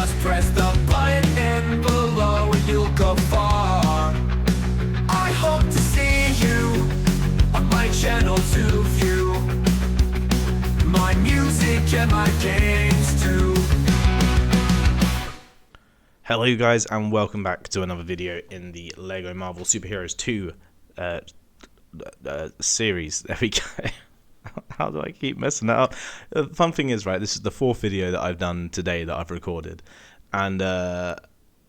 Just press the button in below and you'll go far. I hope to see you on my channel to view my music and my games too. Hello guys, and welcome back to another video in the LEGO Marvel Superheroes 2 series. There we go. How do I keep messing that up? The fun thing is, right, this is the fourth video that I've done today that I've recorded, and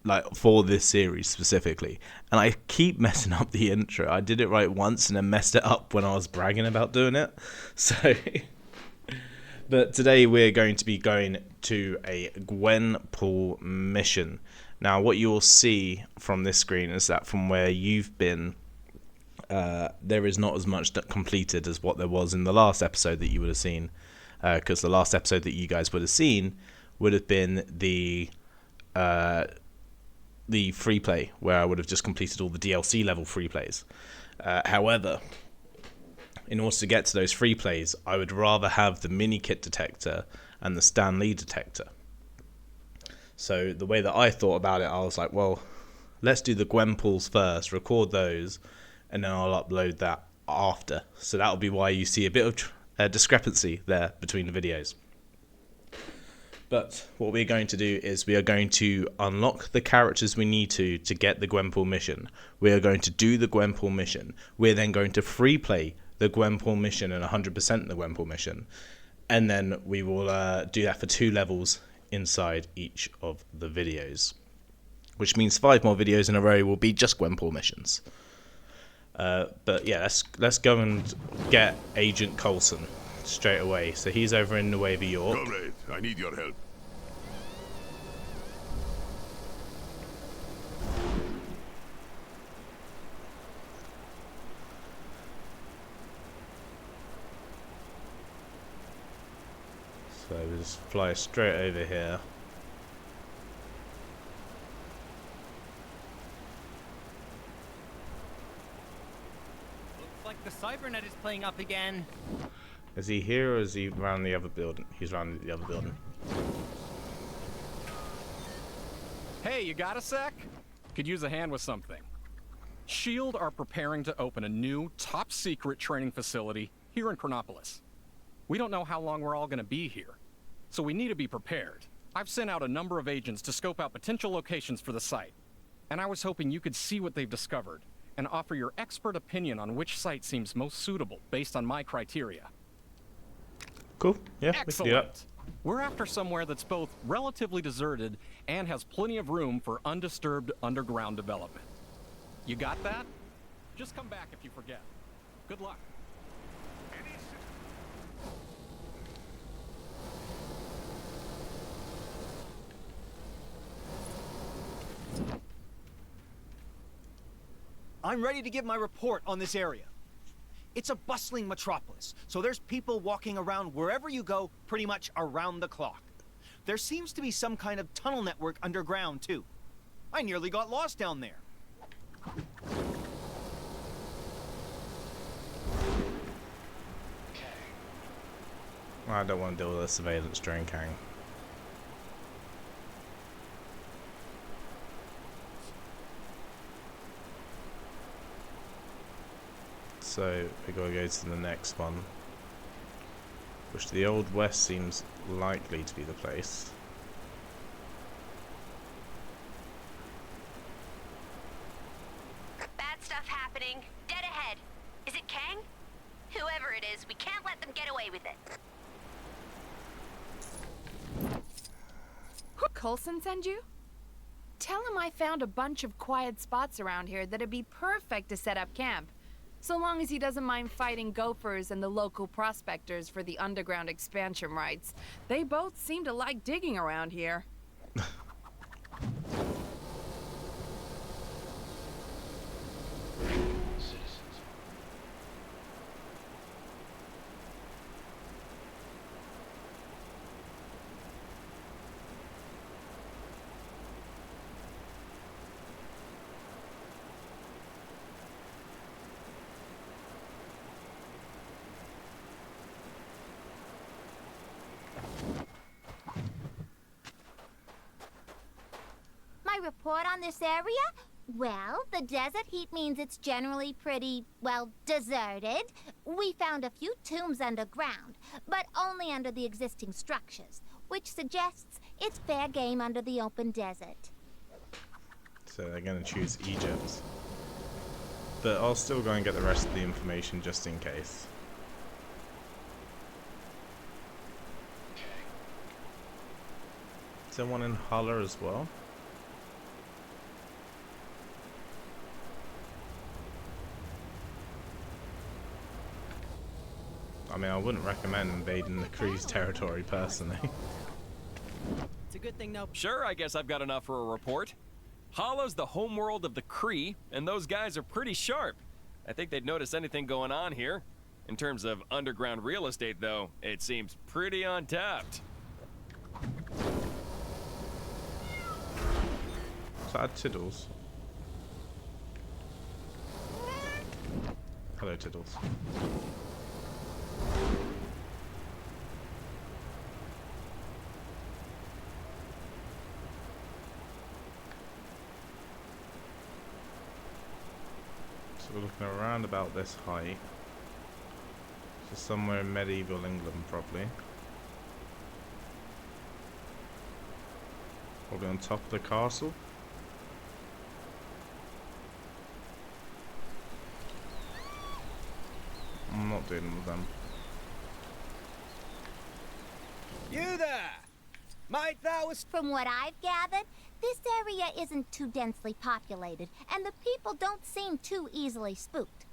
like for this series specifically, and I keep messing up the intro. I did it right once and then messed it up when I was bragging about doing it. So but today we're going to be going to a Gwenpool mission. Now what you'll see from this screen is that from where you've been, there is not as much completed as what there was in the last episode that you would have seen, because the last episode that you guys would have seen would have been the free play, where I would have just completed all the DLC level free plays. However, in order to get to those free plays, I would rather have the Minikit detector and the Stan Lee detector. So the way that I thought about it, I was like, well, let's do the Gwenpools first, record those, and then I'll upload that after. So that'll be why you see a bit of discrepancy there between the videos. But what we're going to do is we are going to unlock the characters we need to get the Gwenpool mission. We are going to do the Gwenpool mission. We're then going to free play the Gwenpool mission and 100% the Gwenpool mission. And then we will do that for 2 levels inside each of the videos. Which means 5 more videos in a row will be just Gwenpool missions. But yeah, let's go and get Agent Coulson straight away. So he's over in New York. Comrade, I need your help. So we just fly straight over here. Looks like the cybernet is playing up again. Is he here or is he around the other building? He's around the other building. Hey, you got a sec? Could use a hand with something. SHIELD are preparing to open a new, top-secret training facility here in Chronopolis. We don't know how long we're all going to be here, so we need to be prepared. I've sent out a number of agents to scope out potential locations for the site, and I was hoping you could see what they've discovered and offer your expert opinion on which site seems most suitable based on my criteria. Cool. Yeah, Excellent. we can do that. We're after somewhere that's both relatively deserted and has plenty of room for undisturbed underground development. You got that? Just come back if you forget. Good luck. I'm ready to give my report on this area. It's a bustling metropolis, so there's people walking around wherever you go, pretty much around the clock. There seems to be some kind of tunnel network underground, too. I nearly got lost down there. I don't want to deal with the surveillance drone carrying. So we gotta go to the next one, which the Old West seems likely to be the place. Bad stuff happening. Dead ahead. Is it Kang? Whoever it is, we can't let them get away with it. Coulson send you? Tell him I found a bunch of quiet spots around here that'd be perfect to set up camp. So long as he doesn't mind fighting gophers and the local prospectors for the underground expansion rights. They both seem to like digging around here. report on this area? Well, the desert heat means it's generally pretty, well, deserted. We found a few tombs underground, but only under the existing structures, which suggests it's fair game under the open desert. So they're going to choose Egypt. But I'll still go and get the rest of the information just in case. Is there one in Halle as well? I mean, I wouldn't recommend invading the Kree's territory personally. It's a good thing no. Sure, I guess I've got enough for a report. Hollow's the homeworld of the Kree, and those guys are pretty sharp. I think they'd notice anything going on here. In terms of underground real estate, though, it seems pretty untapped. So add Tiddles. Hello, Tiddles. So we're looking around about this height. So somewhere in medieval England, probably. Probably on top of the castle. I'm not dealing with them. You there! Might thou From what I've gathered, this area isn't too densely populated, and the people don't seem too easily spooked.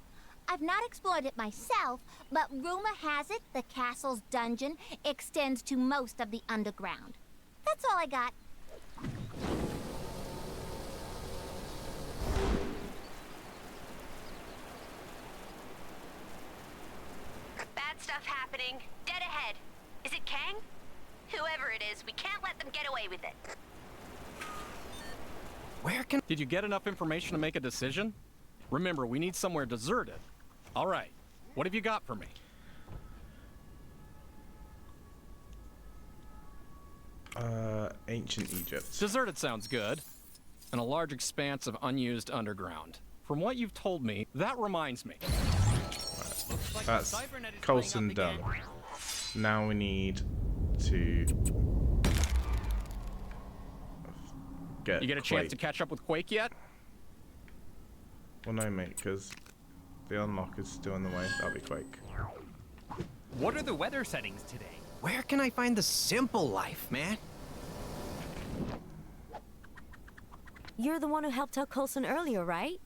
I've not explored it myself, but rumor has it the castle's dungeon extends to most of the underground. That's all I got. Bad stuff happening. Dead ahead. Is it Kang? Whoever it is, we can't let them get away with it. Where can... Did you get enough information to make a decision? Remember, we need somewhere deserted. All right. What have you got for me? Ancient Egypt. Deserted sounds good. And a large expanse of unused underground. From what you've told me, that reminds me. Looks like That's the cybernet is Coulson playing done. up again. Now we need to get You get a chance to catch up with Quake yet? Well, no, mate, because the unlock is still in the way. That'll be Quake. What are the weather settings today? Where can I find the simple life, man? You're the one who helped out Coulson earlier, right?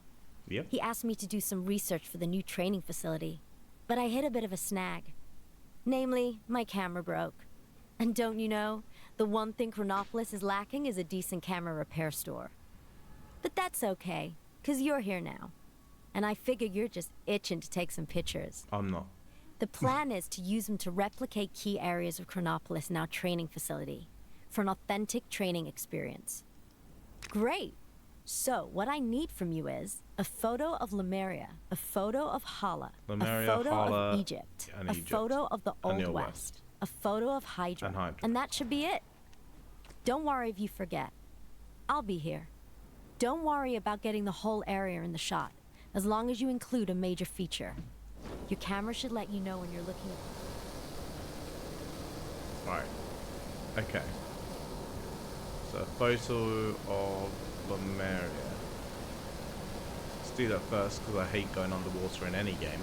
Yep. He asked me to do some research for the new training facility, but I hit a bit of a snag. Namely, my camera broke. And don't you know, the one thing Chronopolis is lacking is a decent camera repair store. But that's okay, 'cause you're here now. And I figure you're just itching to take some pictures. I'm not. The plan is to use them to replicate key areas of Chronopolis in our training facility for an authentic training experience. Great! So, what I need from you is a photo of Lemuria, a photo of Halle, Lemuria, a photo Halle, of Egypt, and a Egypt, photo of the and Old the West, West. a photo of Hydra, And Hydra. and that should be it. Don't worry if you forget. I'll be here. Don't worry about getting the whole area in the shot, as long as you include a major feature. Your camera should let you know when you're looking at... Right. Okay. So a photo of Lemuria. Let's do that first because I hate going underwater in any game.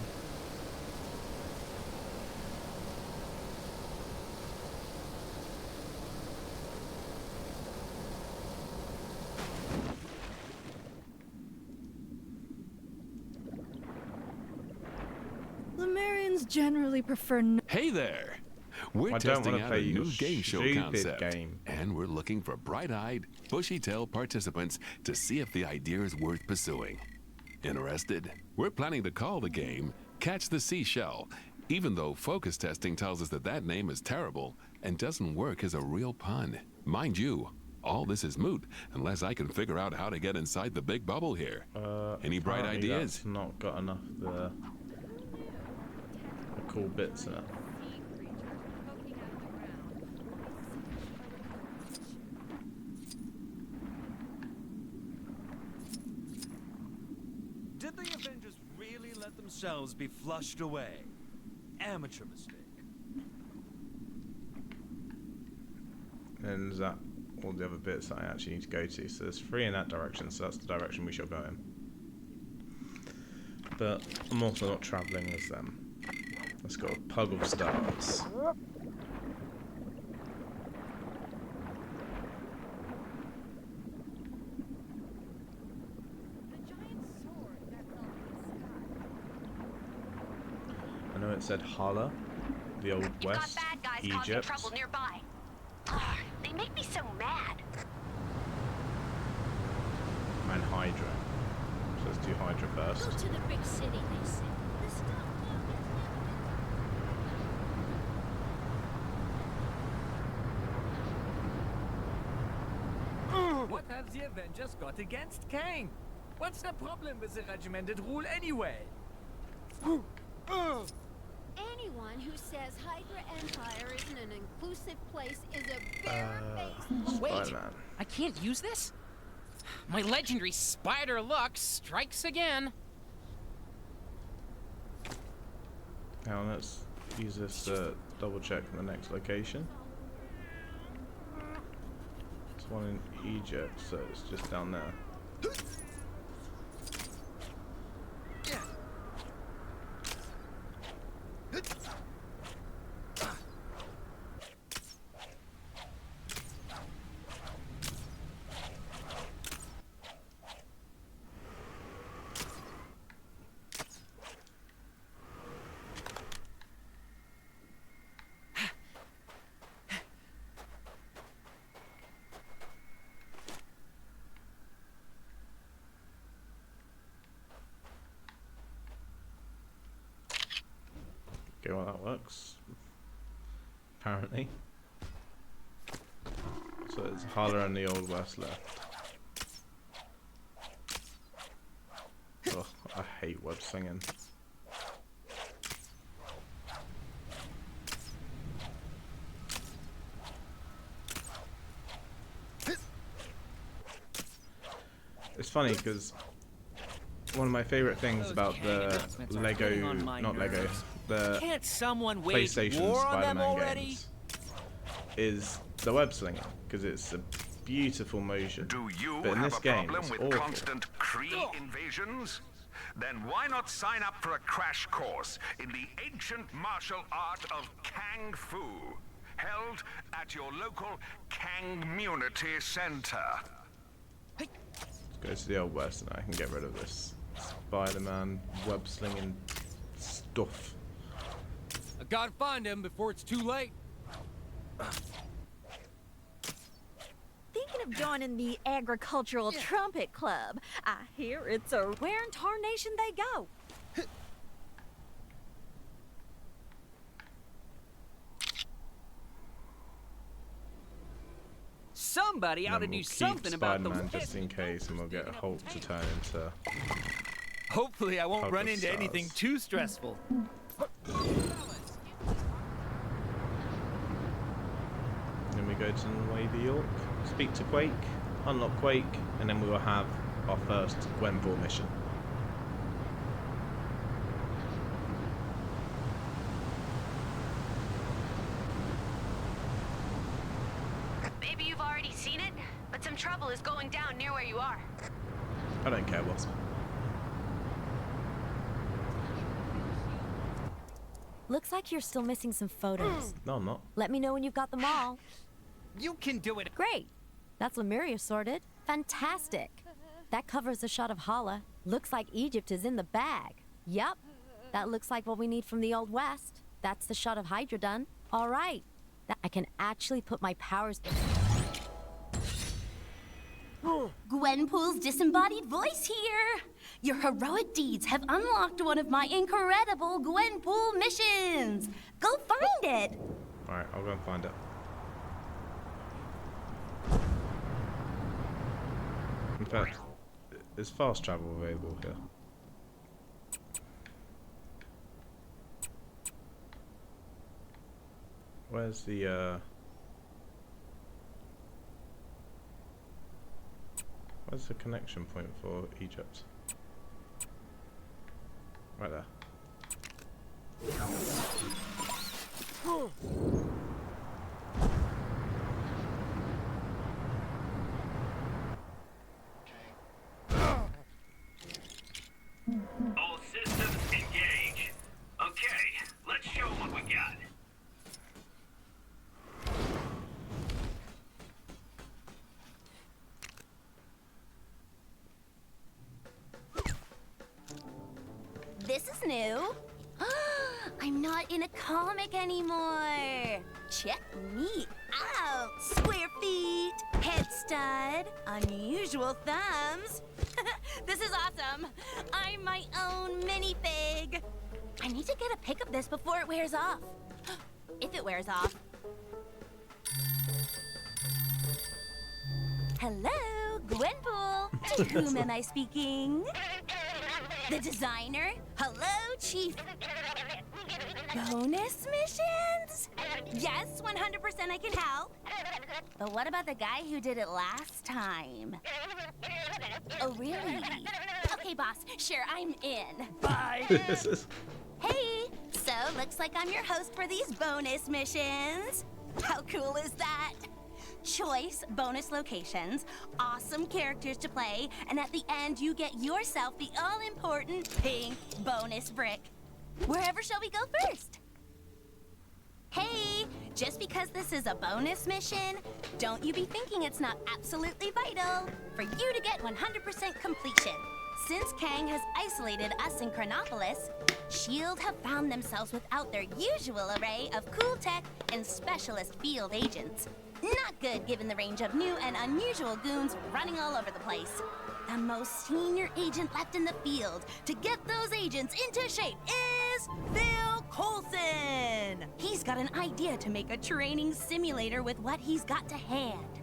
Lemurians generally prefer no. Hey there! We're I don't testing wanna out play a your new game show stupid concept, game. and we're looking for bright-eyed, bushy-tailed participants to see if the idea is worth pursuing. Interested? We're planning to call the game Catch the Seashell, even though focus testing tells us that that name is terrible and doesn't work as a real pun. Mind you, all this is moot unless I can figure out how to get inside the big bubble here. Any bright Apparently ideas? That's not got enough the cool bits in it. Did the Avengers really let themselves be flushed away? Amateur mistake. And is that all the other bits that I actually need to go to? So there's 3 in that direction, so that's the direction we shall go in. But I'm also not travelling as them. Let's go Pug of Stars. I know it said Hala, the Old West, Got bad guys causing Egypt. trouble nearby. Ugh, they make me so mad. And Hydra. So let's do Hydra first. Go to the big city, they say. The stock What have the Avengers got against Kang? What's the problem with the regimented rule anyway? Anyone who says Hydra Empire isn't an inclusive place is a barefaced. Wait, Spider-Man. I can't use this? My legendary spider luck strikes again. Now let's use this to double check the next location. It's one in Egypt, so it's just down there. Okay, well that works. Apparently. So it's Hala and the Old West left. Ugh, I hate web slinging. It's funny because one of my favorite things about the Lego, not Lego, the Can't someone wage PlayStation war on them Spider-Man already? games is the web slinging, because it's a beautiful motion. Do you but in have this a game, problem it's with awful. constant Kree invasions? Then why not sign up for a crash course in the ancient martial art of Kung Fu, held at your local Kangmunity Center? Let's go to the Old West and I can get rid of this Spider-Man web slinging stuff. I gotta find him before it's too late. Thinking of joining the Agricultural Trumpet Club. I hear it's a where in tarnation they go. Somebody ought to And do we'll keep something about the Spider-Man just in case, and we'll get Hulk to turn into. Hopefully I won't Pug run of into anything Stars. too stressful. Then we go to Nueva York, speak to Quake, unlock Quake, and then we will have our first Gwenpool mission. Maybe you've already seen it, but some trouble is going down near where you are. I don't care, Wasp. Looks like you're still missing some photos. No, I'm not. Let me know when you've got them all. You can do it. Great. That's Lemuria sorted. Fantastic. That covers a shot of Hala. Looks like Egypt is in the bag. Yup. That looks like what we need from the Old West. That's the shot of Hydra done. All right. I can actually put my powers... Gwenpool's disembodied voice here. Your heroic deeds have unlocked one of my incredible Gwenpool missions. Go find it. Alright, I'll go and find it. In fact, is fast travel available here? Where's the where's the connection point for Egypt? Right there. All systems engage. Okay, let's show what we got. This is new. I'm not in a comic anymore. Check me out. Square feet, head stud, unusual thumbs. This is awesome. I'm my own minifig. I need to get a pic of this before it wears off. If it wears off. Hello, Gwenpool. To whom am I speaking? The designer? Hello, Chief. Bonus missions? Yes, 100% I can help. But what about the guy who did it last time? Oh, really? Okay, boss. Sure, I'm in. Bye. Hey, so looks like I'm your host for these bonus missions. How cool is that? Choice bonus locations, awesome characters to play, and at the end you get yourself the all-important pink bonus brick. Wherever shall we go first? Hey, just because this is a bonus mission, don't you be thinking it's not absolutely vital for you to get 100% completion. Since Kang has isolated us in Chronopolis, S.H.I.E.L.D. have found themselves without their usual array of cool tech and specialist field agents. Not good given the range of new and unusual goons running all over the place. The most senior agent left in the field to get those agents into shape is Phil Coulson. He's got an idea to make a training simulator with what he's got to hand.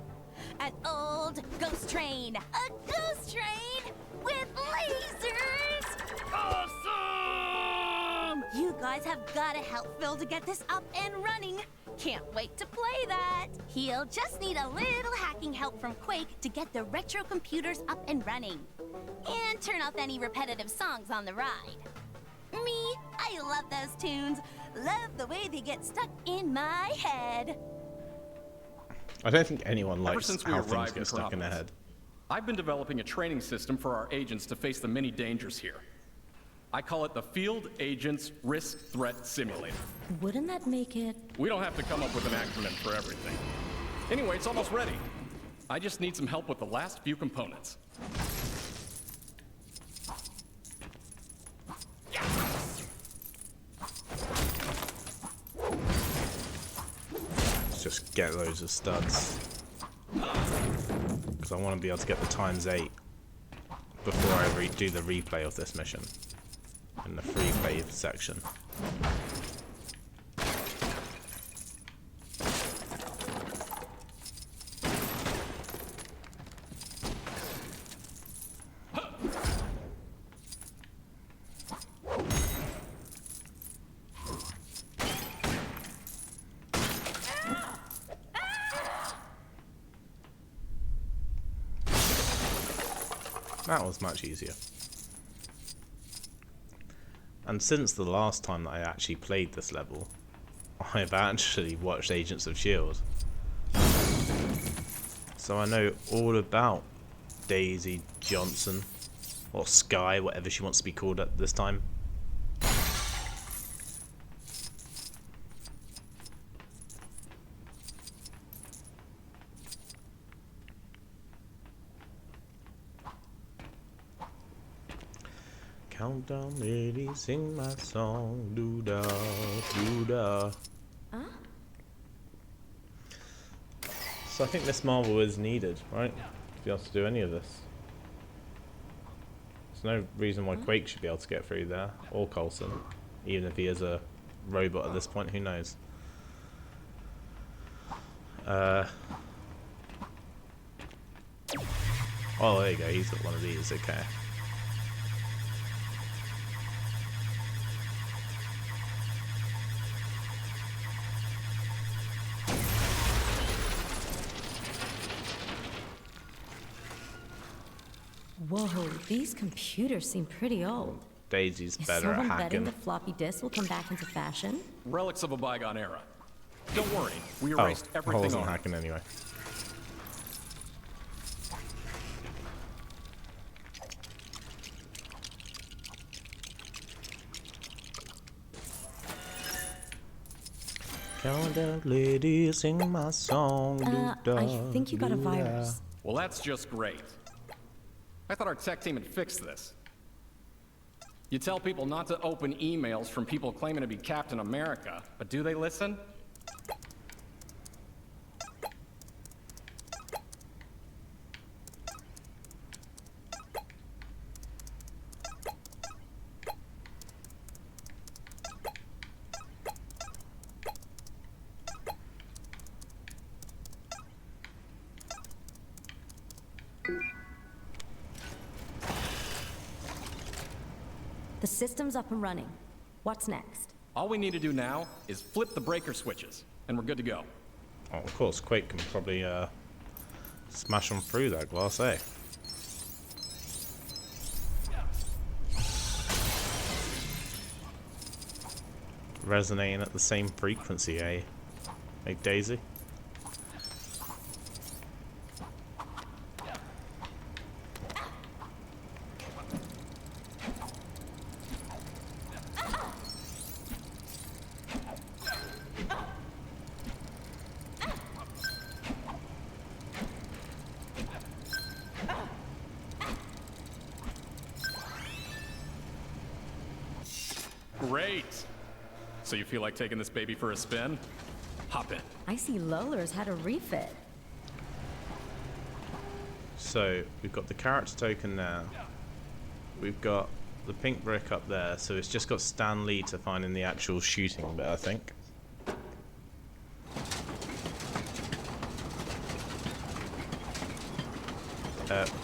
An old ghost train. A ghost train with lasers! Awesome! You guys have got to help Phil to get this up and running. Can't wait to play that. He'll just need a little hacking help from Quake to get the retro computers up and running. And turn off any repetitive songs on the ride. Me, I love those tunes. Love the way they get stuck in my head. I don't think anyone Ever likes since we how things arrived in get stuck in their Chronopolis, head. I've been developing a training system for our agents to face the many dangers here. I call it the Field Agents Risk Threat Simulator. Wouldn't that make it? We don't have to come up with an acronym for everything. Anyway, it's almost ready. I just need some help with the last few components. Let's just get loads of studs. Because I want to be able to get the ×8 before I do the replay of this mission. In the free play section. That was much easier. And since the last time that I actually played this level, I've actually watched Agents of S.H.I.E.L.D. So I know all about Daisy Johnson, or Skye, whatever she wants to be called at this time. Countdown lady, sing my song, doo-da, doo-da. Huh? So I think Miss Marvel is needed, right? To be able to do any of this. There's no reason why Quake should be able to get through there, or Coulson. Even if he is a robot at this point, who knows? Oh, there you go, he's got one of these, okay. Whoa, these computers seem pretty old. Daisy's Is better at someone betting hacking. the floppy disk will come back into fashion? Relics of a bygone era. Don't worry, we Oh, erased I everything wasn't on it. hacking anyway. Count out, lady, sing my song. I think you got a virus. Well, that's just great. I thought our tech team had fixed this. You tell people not to open emails from people claiming to be Captain America, but do they listen? The system's up and running. What's next? All we need to do now is flip the breaker switches, and we're good to go. Oh, of course, Quake can probably smash them through that glass, eh? Resonating at the same frequency, eh? Like Daisy? Great! So you feel like taking this baby for a spin? Hop in. I see Lola's had a refit. So, we've got the character token now. We've got the pink brick up there, so it's just got Stan Lee to find in the actual shooting bit, I think.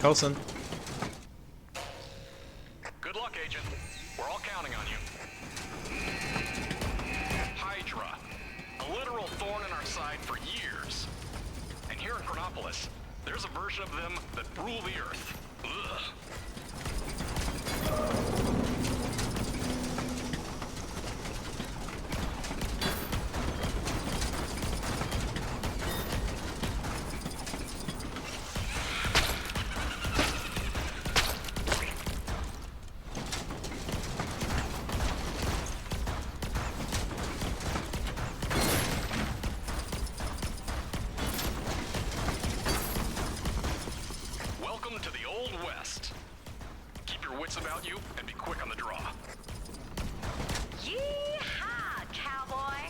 Coulson. Good luck, Agent. We're all counting on you. Hydra. A literal thorn in our side for years. And here in Chronopolis, there's a version of them that rule the Earth. Ugh. Welcome to the Old West. Keep your wits about you and be quick on the draw. Yee-haw, cowboy!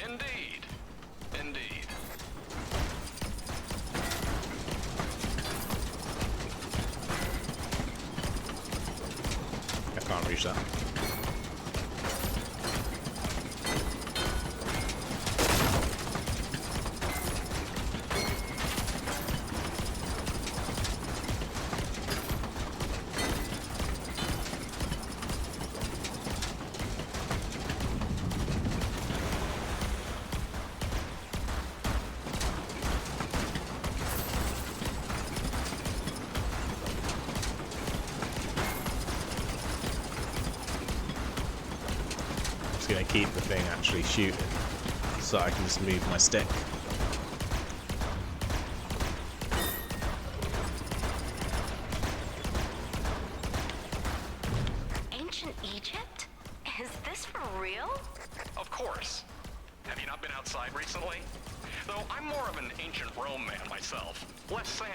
Indeed. Indeed. I can't reach that. Gonna keep the thing actually shooting so I can just move my stick. Ancient Egypt? Is this for real? Of course. Have you not been outside recently? Though I'm more of an ancient Rome man myself. Less sand.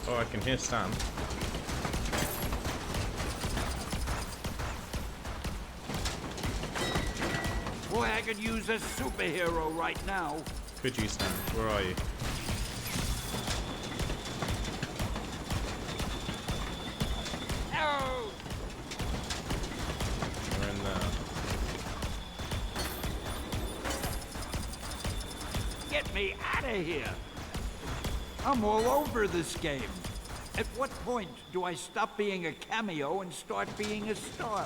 Oh, I can hear Stan. Boy, I could use a superhero right now. Could you, Stan? Where are you? Oh! We're in there. Get me out of here! I'm all over this game. At what point do I stop being a cameo and start being a star?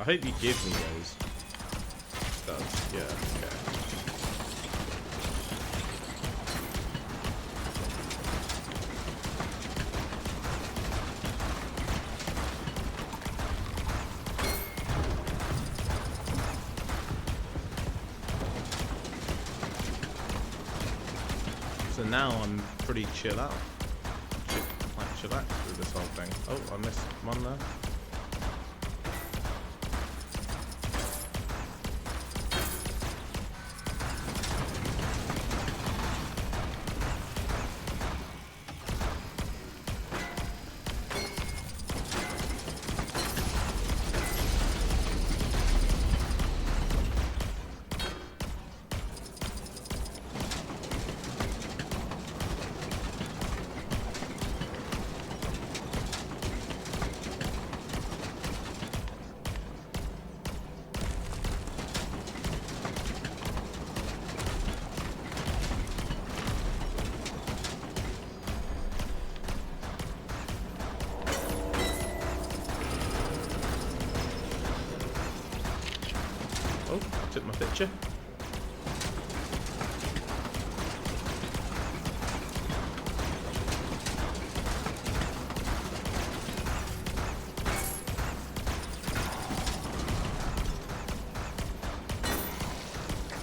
I hope you give me those. Studs. Yeah, okay. So now I'm pretty chill out. Like chillax with this whole thing. Oh, I missed one there. Oh, took my picture.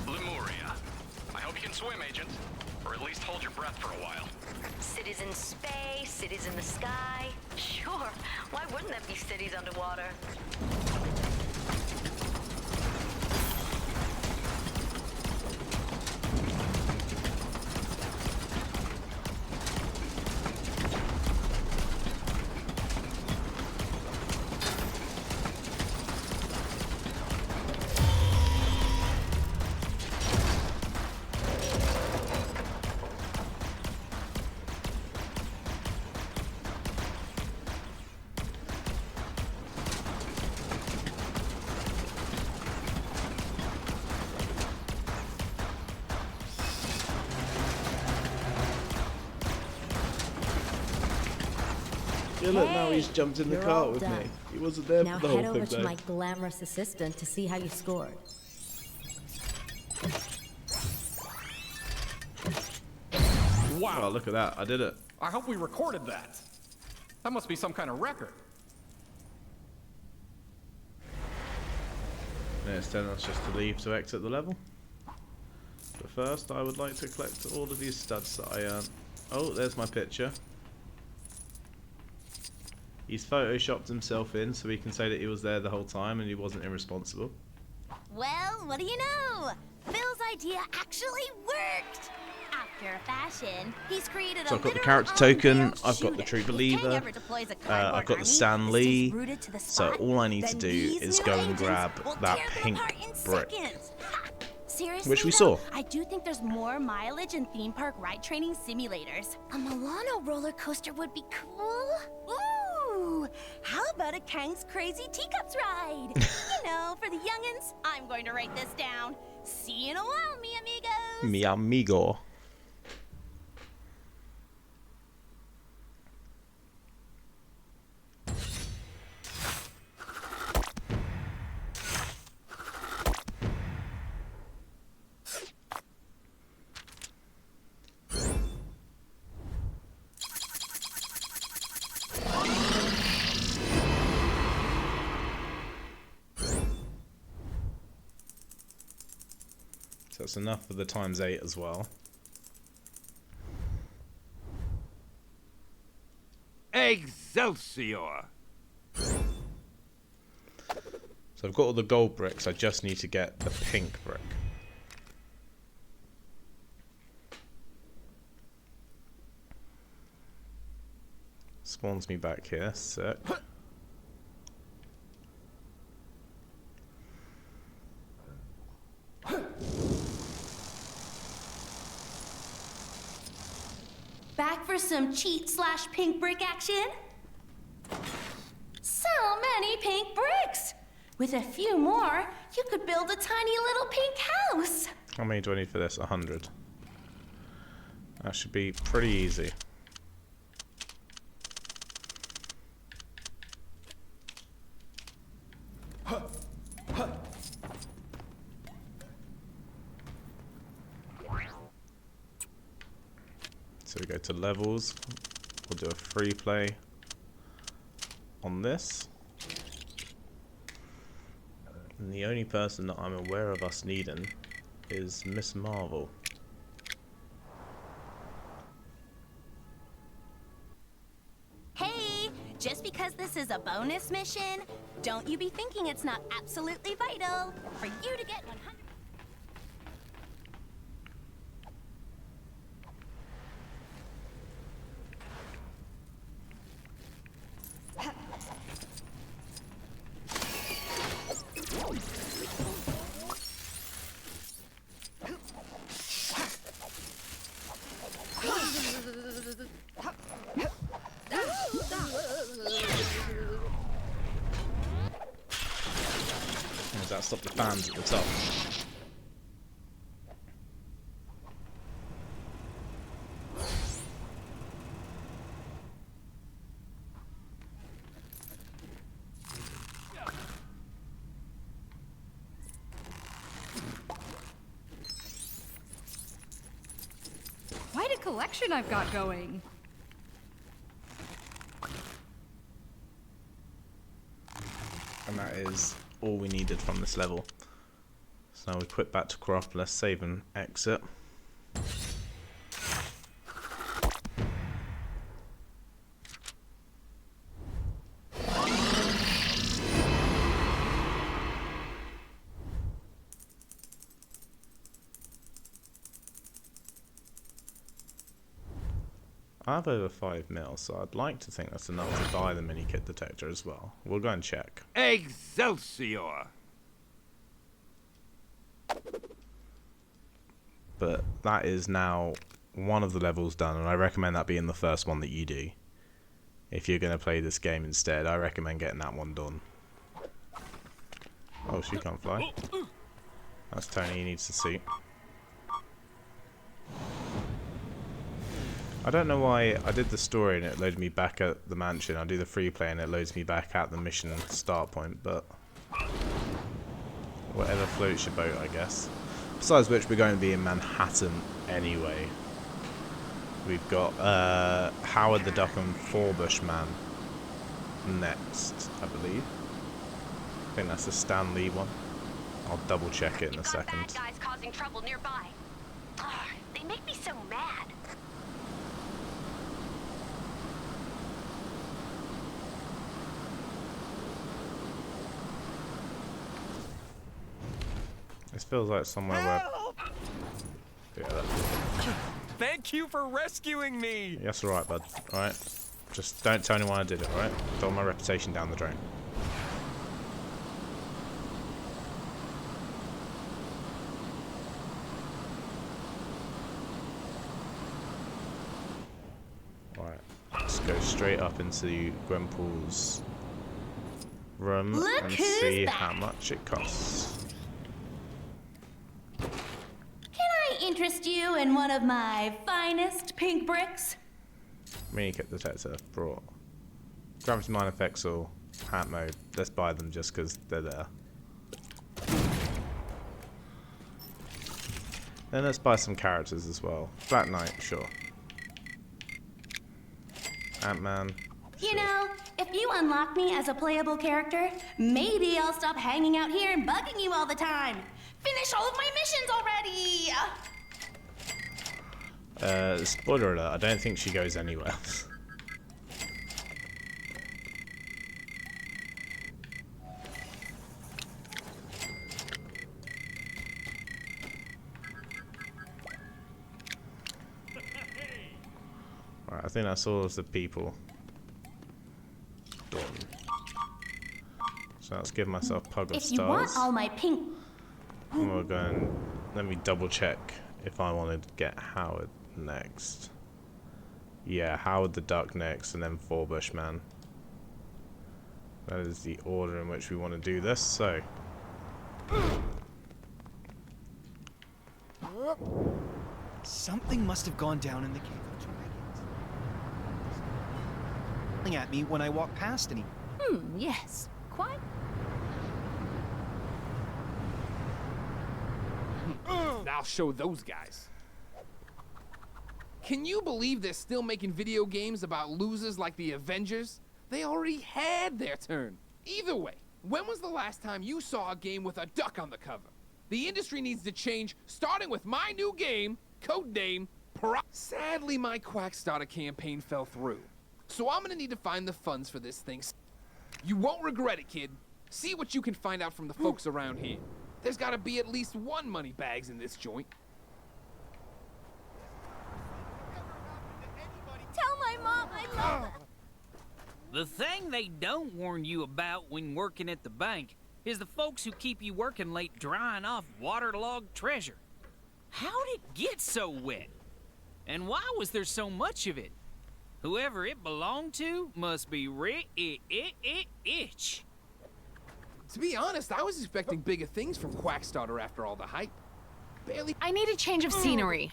Lemuria. I hope you can swim, Agent. Or at least hold your breath for a while. Cities in space, cities in the sky. Sure, why wouldn't there be cities underwater? Yeah, look, now he's jumped in the you're cart all with done. me. He wasn't there Now for the whole head over thing, to though. my glamorous assistant to see how you scored. Wow. Oh, look at that. I did it. I hope we recorded that. That must be some kind of record. Yeah, it's telling us just to leave to exit the level. But first, I would like to collect all of these studs that I earned. Oh, there's my picture. He's photoshopped himself in so we can say that he was there the whole time and he wasn't irresponsible. Well, what do you know? Phil's idea actually worked! After a fashion, he's created So a I've got the literal character token, on-rail I've got the shooter. True If Kang Believer, ever deploys a cardboard I've got the army Stan and Lee, stays rooted to the so spot, all I need to then do these is new go and agents grab will that tear them pink apart in brick. seconds. Seriously, Which we though, saw. I do think there's more mileage in theme park ride training simulators. A Milano roller coaster would be cool. Ooh, how about a Kang's Crazy Teacups ride? You know, for the youngins, I'm going to write this down. See you in a while, mi amigos. Mi amigo. So that's enough for the ×8 as well. Excelsior! So I've got all the gold bricks, I just need to get the pink brick. Spawns me back here, sick. Back for some cheat/pink brick action? So many pink bricks! With a few more, you could build a tiny little pink house. How many do I need for this? 100. That should be pretty easy. So we go to levels. We'll do a free play on this. And the only person that I'm aware of us needing is Miss Marvel. Hey, just because this is a bonus mission, don't you be thinking it's not absolutely vital for you to get 100. Does that stop the fans at the top? Quite a collection I've got going. And that is all we needed from this level. So now we quit back to Acropolis, save and exit. I have over 5 mil, so I'd like to think that's enough to buy the Minikit detector as well. We'll go and check. Excelsior! But that is now one of the levels done, and I recommend that being the first one that you do. If you're going to play this game instead, I recommend getting that one done. Oh, she can't fly. That's Tony, he needs to see. I don't know why I did the story and it loaded me back at the mansion. I do the free play and it loads me back at the mission start point, but whatever floats your boat, I guess. Besides which, we're going to be in Manhattan anyway. We've got Howard the Duck and Forbush Man next, I believe. I think that's the Stan Lee one. I'll double check it in a second. Bad guys causing trouble nearby. Ugh, they make me so mad. This feels like somewhere where... Yeah, Thank you for rescuing me! that's alright, bud. Alright? Just don't tell anyone I did it, alright? Don't want my reputation down the drain. Alright. Let's go straight up into Gwenpool's room and see how much it costs. Interest you in one of my finest pink bricks? Minikit detector brought. Gravity mine effects or hat mode. Let's buy them just because they're there. Then let's buy some characters as well. Black Knight, sure. Ant-Man. You know, if you unlock me as a playable character, maybe I'll stop hanging out here and bugging you all the time. Finish all of my missions already! Spoiler alert, I don't think she goes anywhere. Right, I think that's all of the people. Done. So let's give myself Pug of If Stars. you want all my pink... And we're going... Let me double check if I want to get Howard next. Yeah, Howard the Duck next, and then Forbush Man. That is the order in which we want to do this, so... Something must have gone down in the cave of dragons. At me when I walk past any. Yes, quite. I'll show those guys. Can you believe they're still making video games about losers like the Avengers? They already had their turn. Either way, when was the last time you saw a game with a duck on the cover? The industry needs to change, starting with my new game, codename Sadly, my Quackstarter campaign fell through. So I'm gonna need to find the funds for this thing. You won't regret it, kid. See what you can find out from the folks around here. There's gotta be at least one money bags in this joint. Tell my mom I love her. The thing they don't warn you about when working at the bank is the folks who keep you working late drying off waterlogged treasure. How'd it get so wet? And why was there so much of it? Whoever it belonged to must be rich. To be honest, I was expecting bigger things from Quackstarter after all the hype. Barely. I need a change of scenery.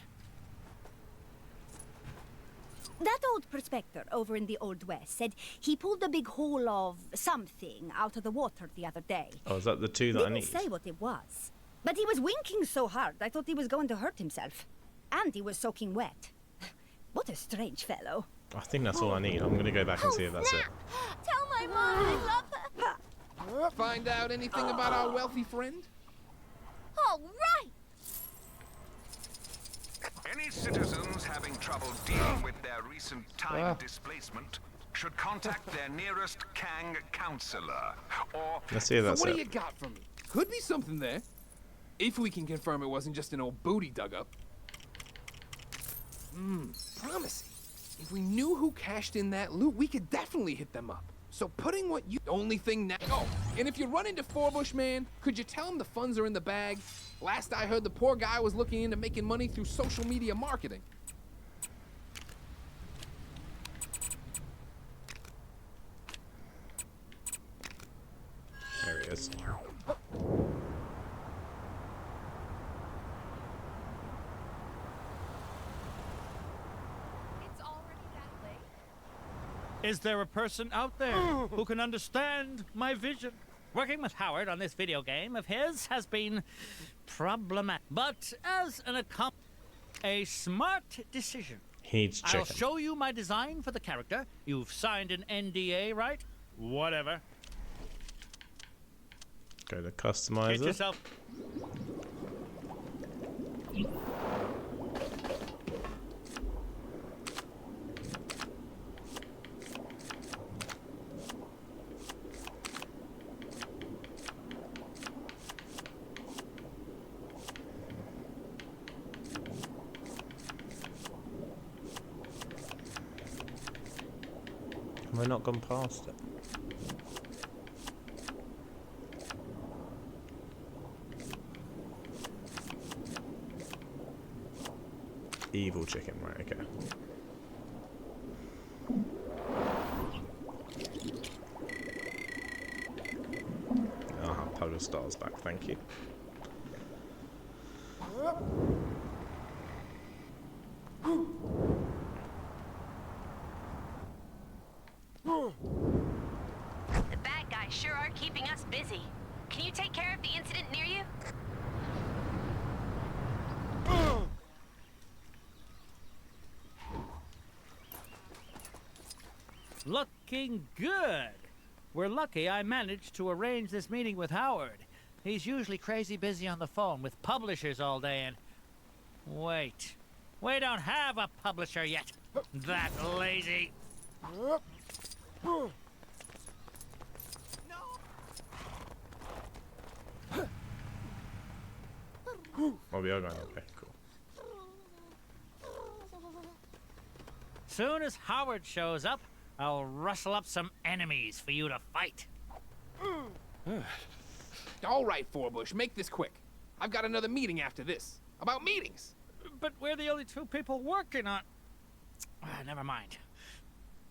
That old prospector over in the Old West said he pulled a big hole of something out of the water the other day. Oh, is that the two that I Didn't need? say what it was, but he was winking so hard I thought he was going to hurt himself. And he was soaking wet. What a strange fellow. I think that's all I need. I'm going to go back and see if that's it. Tell my mom I love her. Find out anything about our wealthy friend? All right. Any citizens having trouble dealing with their recent time displacement should contact their nearest Kang counselor, or... Let's see if that's so what it. do you got for me? Could be something there. If we can confirm it wasn't just an old booty dug up. Promising. If we knew who cashed in that loot, we could definitely hit them up. So putting what you... Only thing now... Oh, and if you run into Forbush, man, could you tell him the funds are in the bag? Last I heard, the poor guy was looking into making money through social media marketing. There he is. Is there a person out there who can understand my vision? Working with Howard on this video game of his has been problematic, but as a smart decision. He needs chicken. I'll show you my design for the character. You've signed an NDA, right? Whatever. Go to customizer. Get yourself. Have I not gone past it? Evil chicken, right, okay. I'll have Polar Stars back, thank you. The bad guys sure are keeping us busy. Can you take care of the incident near you? Looking good. We're lucky I managed to arrange this meeting with Howard. He's usually crazy busy on the phone with publishers all day and... Wait. We don't have a publisher yet. That lazy. Oh, we are going, okay, cool. Soon as Howard shows up, I'll rustle up some enemies for you to fight. All right, Forbush, make this quick. I've got another meeting after this. About meetings. But we're the only two people working on... never mind.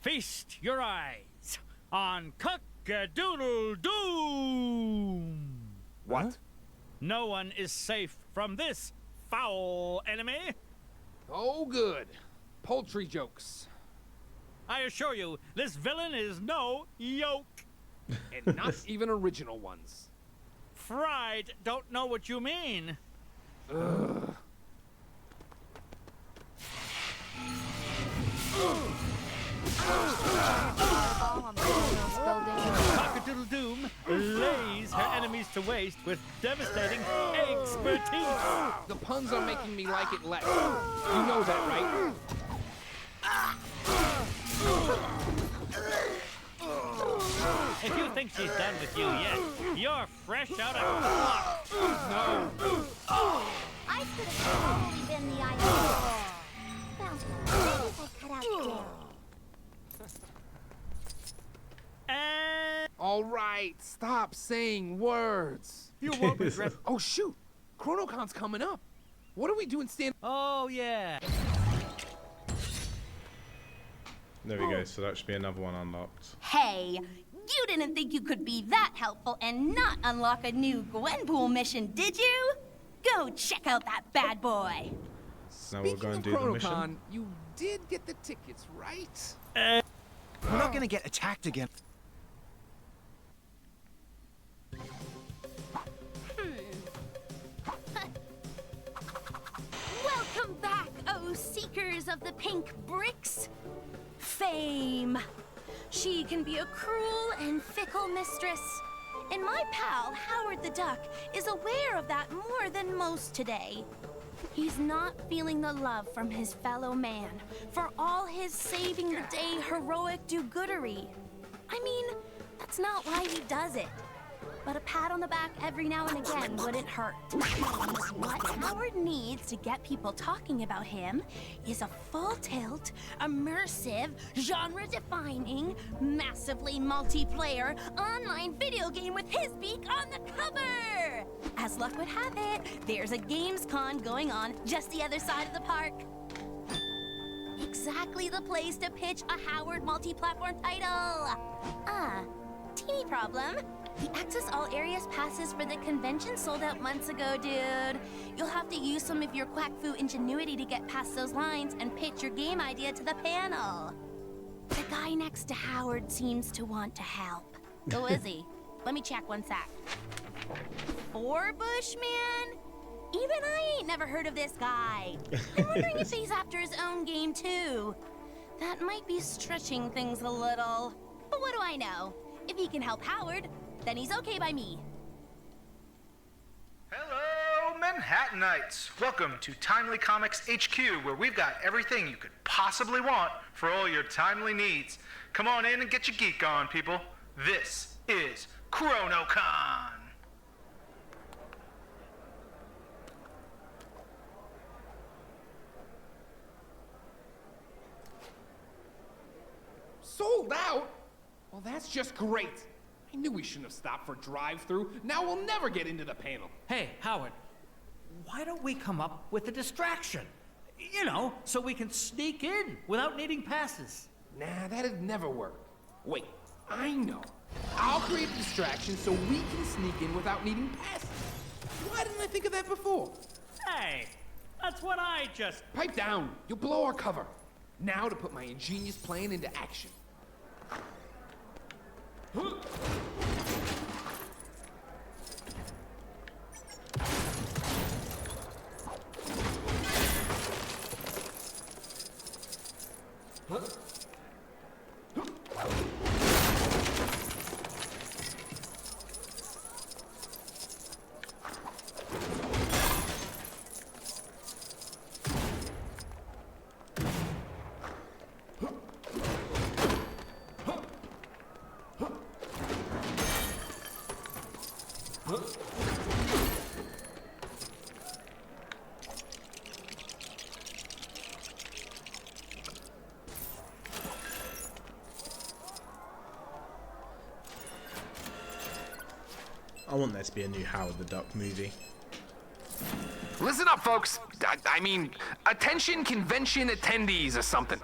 Feast your eyes on Cock-a-doodle-doom! What? Huh? No one is safe from this foul enemy. Oh, good. Poultry jokes. I assure you, this villain is no yoke. And not even original ones. Fried don't know what you mean. Ugh. Cock-a-doodle-doom lays her enemies to waste with devastating expertise. The puns are making me like it less. You know that, right? If you think she's done with you yet, you're fresh out of clock. No. I could have totally been the idea. Well, maybe if I cut out Bill. All right, stop saying words. You won't regret. Oh shoot, ChronoCon's coming up. What are we doing standing? Oh yeah. There we go. So that should be another one unlocked. Hey, you didn't think you could be that helpful and not unlock a new Gwenpool mission, did you? Go check out that bad boy. Now we'll go and do the mission. ChronoCon, you did get the tickets, right? We're not gonna get attacked again. Welcome back, oh seekers of the pink bricks. Fame. She can be a cruel and fickle mistress. And my pal, Howard the Duck, is aware of that more than most today. He's not feeling the love from his fellow man for all his saving-the-day heroic do-goodery. I mean, that's not why he does it. But a pat on the back every now and again wouldn't hurt. What Howard needs to get people talking about him is a full-tilt, immersive, genre-defining, massively multiplayer online video game with his beak on the cover! As luck would have it, there's a Gamescon going on just the other side of the park. Exactly the place to pitch a Howard multi-platform title. Teeny problem. The Access All Areas passes for the convention sold out months ago, dude. You'll have to use some of your quack fu ingenuity to get past those lines and pitch your game idea to the panel. The guy next to Howard seems to want to help. Who is he? Let me check one sec. Four Bushman? Even I ain't never heard of this guy. I'm wondering if he's after his own game, too. That might be stretching things a little. But what do I know? If he can help Howard, then he's okay by me. Hello, Manhattanites! Welcome to Timely Comics HQ, where we've got everything you could possibly want for all your timely needs. Come on in and get your geek on, people. This is ChronoCon! Sold out? Well, that's just great. I knew we shouldn't have stopped for drive-through. Now we'll never get into the panel. Hey, Howard, why don't we come up with a distraction? You know, so we can sneak in without needing passes. Nah, that'd never work. Wait, I know. I'll create a distraction so we can sneak in without needing passes. Why didn't I think of that before? Hey, that's what I just... Pipe down. You'll blow our cover. Now to put my ingenious plan into action. I want there to be a new Howard the Duck movie. Listen up, folks. I mean, attention convention attendees or something.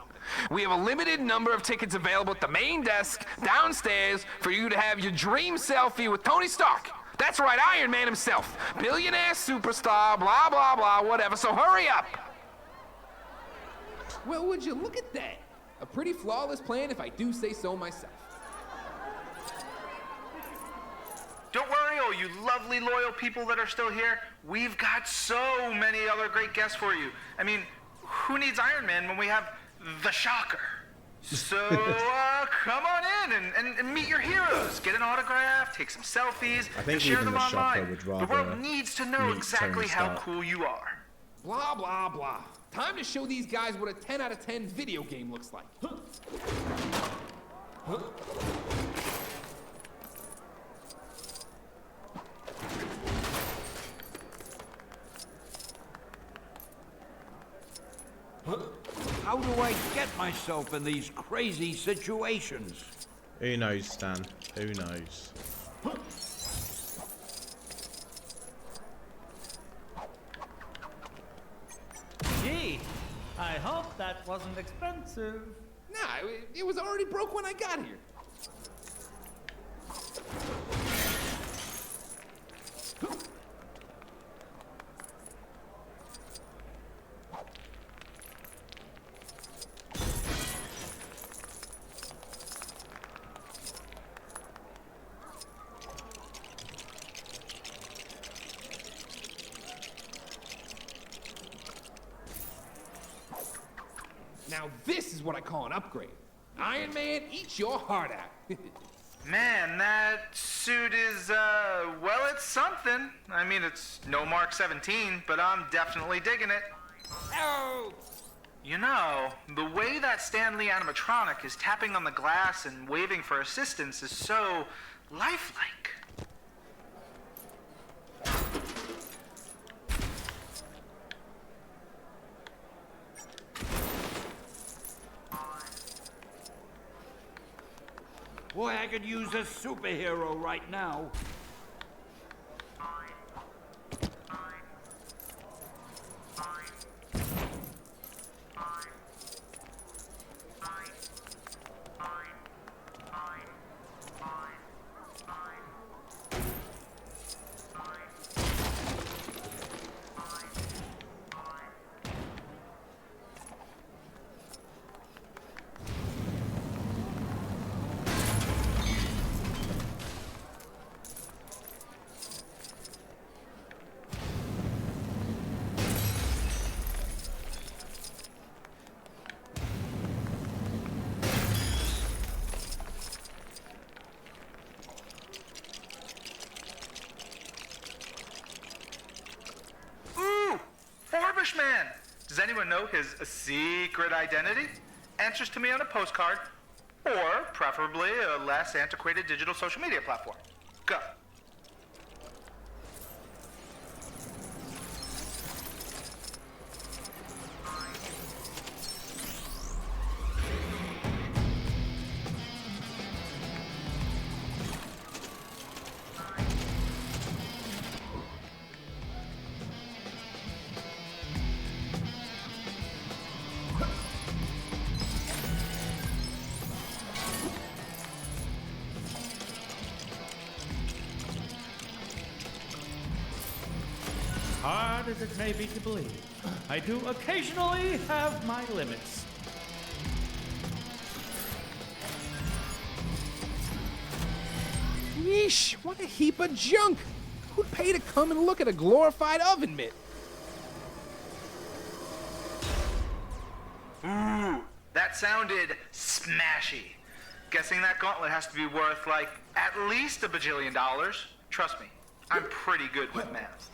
We have a limited number of tickets available at the main desk downstairs for you to have your dream selfie with Tony Stark. That's right, Iron Man himself. Billionaire superstar, blah, blah, blah, whatever. So hurry up. Well, would you look at that? A pretty flawless plan if I do say so myself. Don't worry, all you lovely, loyal people that are still here. We've got so many other great guests for you. I mean, who needs Iron Man when we have the shocker. So, come on in and meet your heroes. Get an autograph, take some selfies, I think and share even them the shocker online. would The rather world needs to know meet exactly Tony how Stark. cool you are. Blah, blah, blah. Time to show these guys what a 10 out of 10 video game looks like. How do I get myself in these crazy situations? Who knows, Stan? Who knows? Gee, I hope that wasn't expensive. Nah, it was already broke when I got here. Now this is what I call an upgrade. Iron Man, eat your heart out. Man, that suit is, well, it's something. I mean, it's no Mark 17, but I'm definitely digging it. Oh! You know, the way that Stanley animatronic is tapping on the glass and waving for assistance is so lifelike. Boy, I could use a superhero right now. Man, does anyone know his secret identity? Answers to me on a postcard, or preferably a less antiquated digital social media platform. Go. Hard as it may be to believe, I do occasionally have my limits. Yeesh, what a heap of junk! Who'd pay to come and look at a glorified oven mitt? Ooh, that sounded smashy. Guessing that gauntlet has to be worth, like, at least $1 bajillion. Trust me, I'm pretty good with math.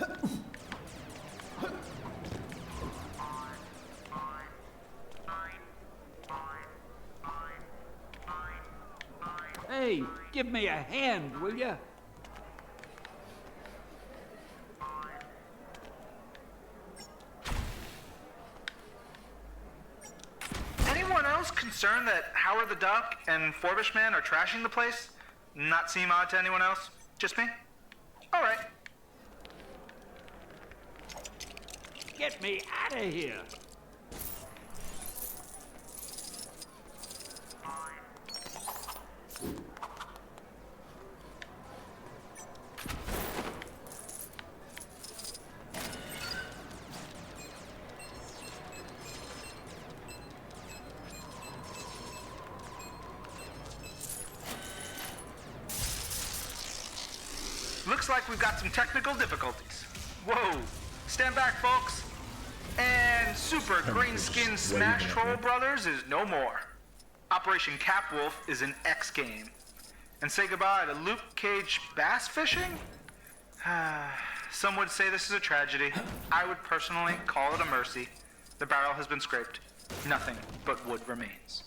Hey, give me a hand, will ya? Anyone else concerned that Howard the Duck and Forbish Man are trashing the place? Not seem odd to anyone else? Just me? All right. Get me out of here! Looks like we've got some technical difficulties. Whoa. Stand back, folks. And and Super Greenskin Smash Troll Brothers is no more. Operation Capwolf is an X game. And say goodbye to Luke Cage bass fishing? Some would say this is a tragedy. I would personally call it a mercy. The barrel has been scraped. Nothing but wood remains.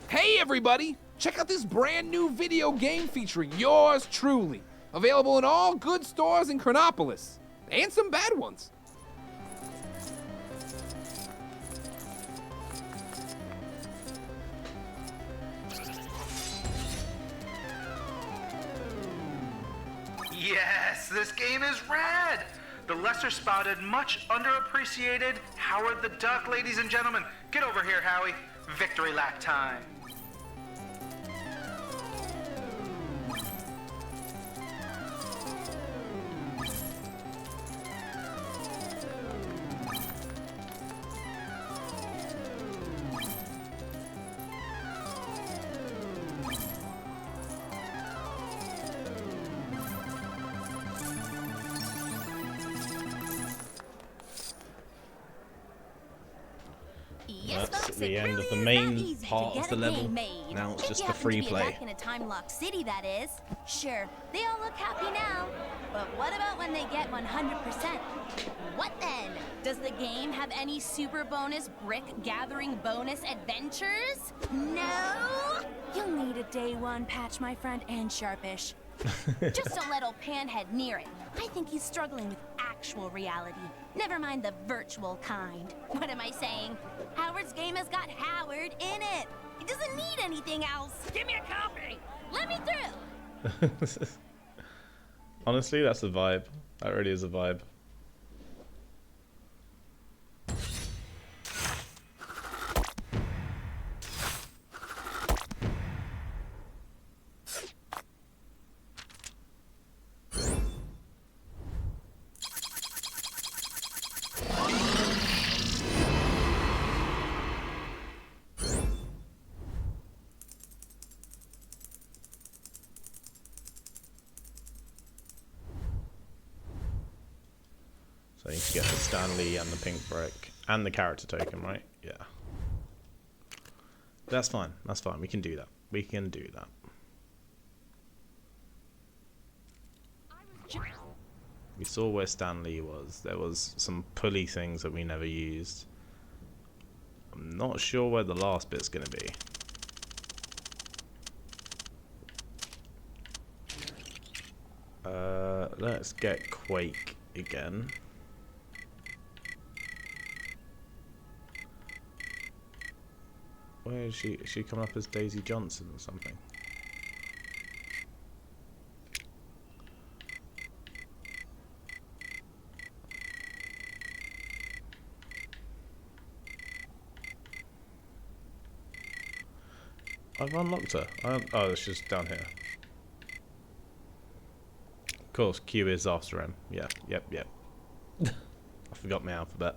Hey everybody! Check out this brand new video game featuring yours truly. Available in all good stores in Chronopolis. And some bad ones. Yes, this game is rad! The lesser spotted, much underappreciated Howard the Duck, ladies and gentlemen. Get over here, Howie. Victory lap time. That's the end of the main part of the level. Now it's just the free play. Back in a time-locked city, that is. Sure, they all look happy now. But what about when they get 100%? What then? Does the game have any super bonus brick gathering bonus adventures? No? You'll need a day one patch, my friend, and sharpish. Just don't let old Panhead near it. I think he's struggling with actual reality. Never mind the virtual kind. What am I saying? Howard's game has got Howard in it. He doesn't need anything else. Give me a copy. Let me through. Honestly, that's a vibe. That really is a vibe. So you can get the Stanley and the pink brick and the character token, right? Yeah. That's fine. That's fine. We can do that. We can do that. We saw where Stanley was. There was some pulley things that we never used. I'm not sure where the last bit's going to be. Let's get Quake again. Where is she? Is she coming up as Daisy Johnson or something? I've unlocked her. Oh, it's just down here. Of course, Q is after him. Yeah, yep. I forgot my alphabet.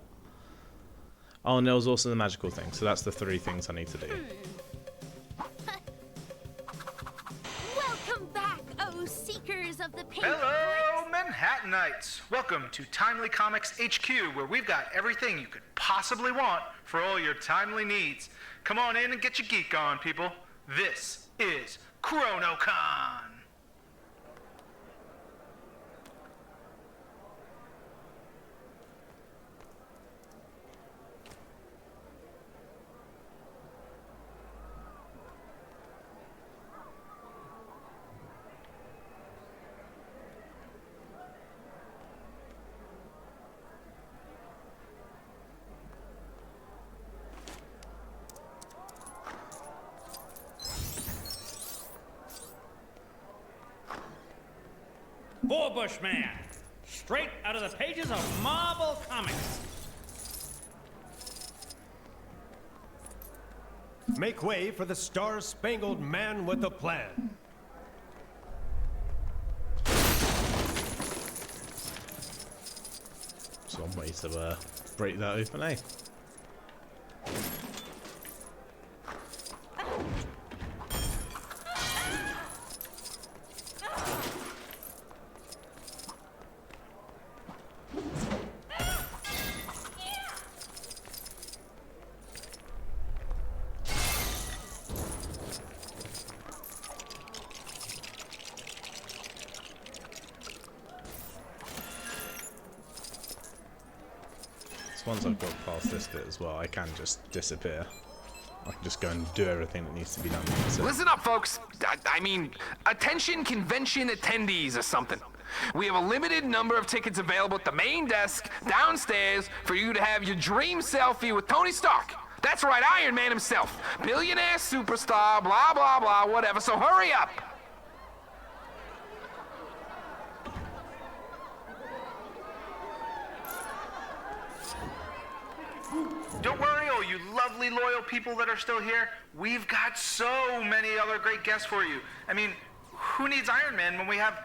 Oh, and there was also the magical thing. So that's the 3 things I need to do. Welcome back, oh seekers of the pink. Hello, Manhattanites. Welcome to Timely Comics HQ, where we've got everything you could possibly want for all your timely needs. Come on in and get your geek on, people. This is ChronoCon. Bushman, straight out of the pages of Marvel Comics. Make way for the Star-Spangled Man with a Plan. Some way to break that open, eh? once I've got past this bit as well, I can just disappear. I can just go and do everything that needs to be done. Listen up, folks. I mean, attention convention attendees or something. We have a limited number of tickets available at the main desk downstairs for you to have your dream selfie with Tony Stark. That's right, Iron Man himself. Billionaire superstar, blah, blah, blah, whatever. So hurry up. Don't worry, all you lovely, loyal people that are still here. We've got so many other great guests for you. I mean, who needs Iron Man when we have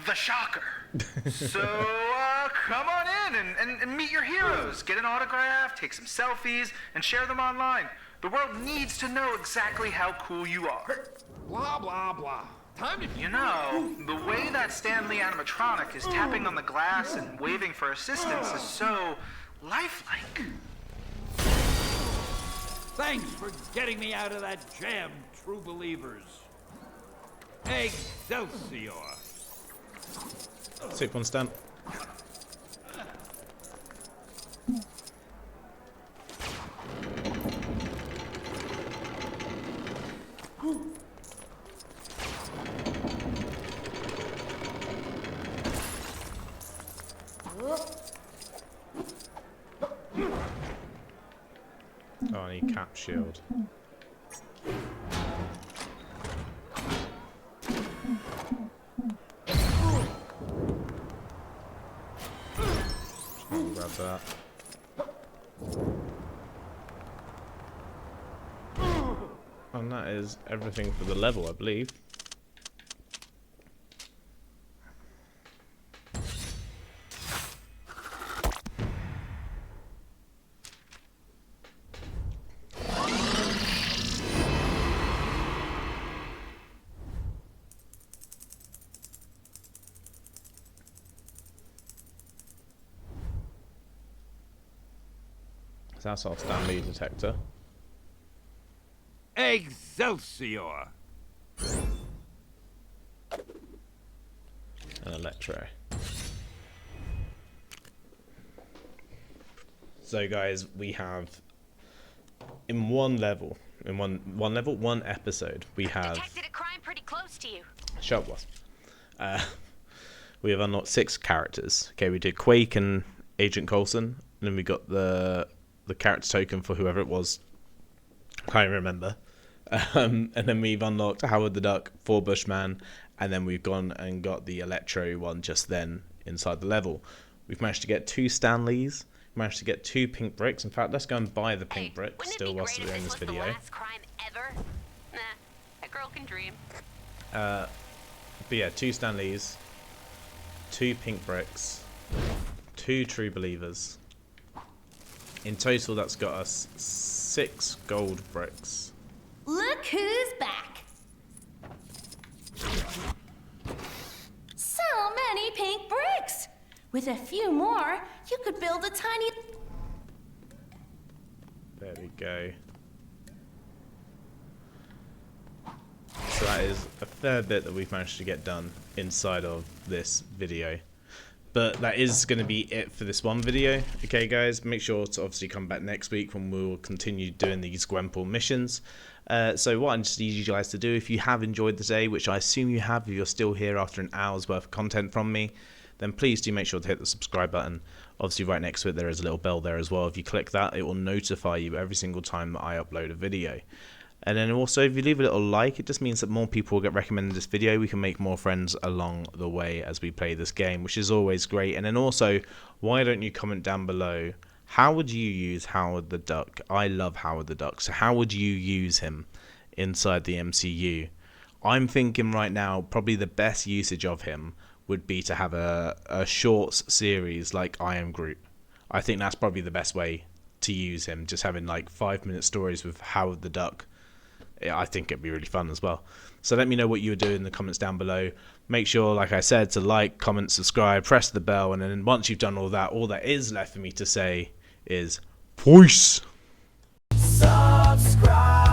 the Shocker? So, come on in and meet your heroes. Get an autograph, take some selfies, and share them online. The world needs to know exactly how cool you are. Blah, blah, blah. Time to... You know, the way that Stan Lee animatronic is tapping on the glass and waving for assistance is so lifelike. Thanks for getting me out of that jam, true believers. Excelsior! Take one stamp. Oh, I need cap shield. Grab that. And that is everything for the level, I believe. So that's our Stan Lee detector. Excelsior! An electro. So guys, we have in one episode, we have detected a crime pretty close to you. Shut up. We have unlocked 6 characters. Okay, we did Quake and Agent Coulson, and then we got the character token for whoever it was. I can't even remember. And then we've unlocked Howard the Duck, 4 Bushman, and then we've gone and got the Electro one just then inside the level. We've managed to get 2 Stanleys, managed to get 2 pink bricks. In fact, let's go and buy the pink bricks still whilst we're in this video. The last crime ever? Nah, that girl can dream. But yeah, 2 Stanleys, 2 pink bricks, 2 True Believers. In total, that's got us 6 gold bricks. Look who's back. So many pink bricks. With a few more, you could build a tiny... There we go. So that is a fair bit that we've managed to get done inside of this video. But that is going to be it for this one video. Okay guys, make sure to obviously come back next week when we'll continue doing these Gwenpool missions. So what I just need you guys to do, if you have enjoyed the day, which I assume you have if you're still here after an hour's worth of content from me, then please do make sure to hit the subscribe button. Obviously right next to it there is a little bell there as well. If you click that, it will notify you every single time that I upload a video. And then also, if you leave a little like, it just means that more people will get recommended this video. We can make more friends along the way as we play this game, which is always great. And then also, why don't you comment down below, how would you use Howard the Duck? I love Howard the Duck. So how would you use him inside the MCU? I'm thinking right now, probably the best usage of him would be to have a shorts series like I Am Groot. I think that's probably the best way to use him, just having like 5-minute stories with Howard the Duck. I think it'd be really fun as well. So let me know what you would do in the comments down below. Make sure, like I said, to like, comment, subscribe, press the bell, and then once you've done all that is left for me to say is peace. Subscribe.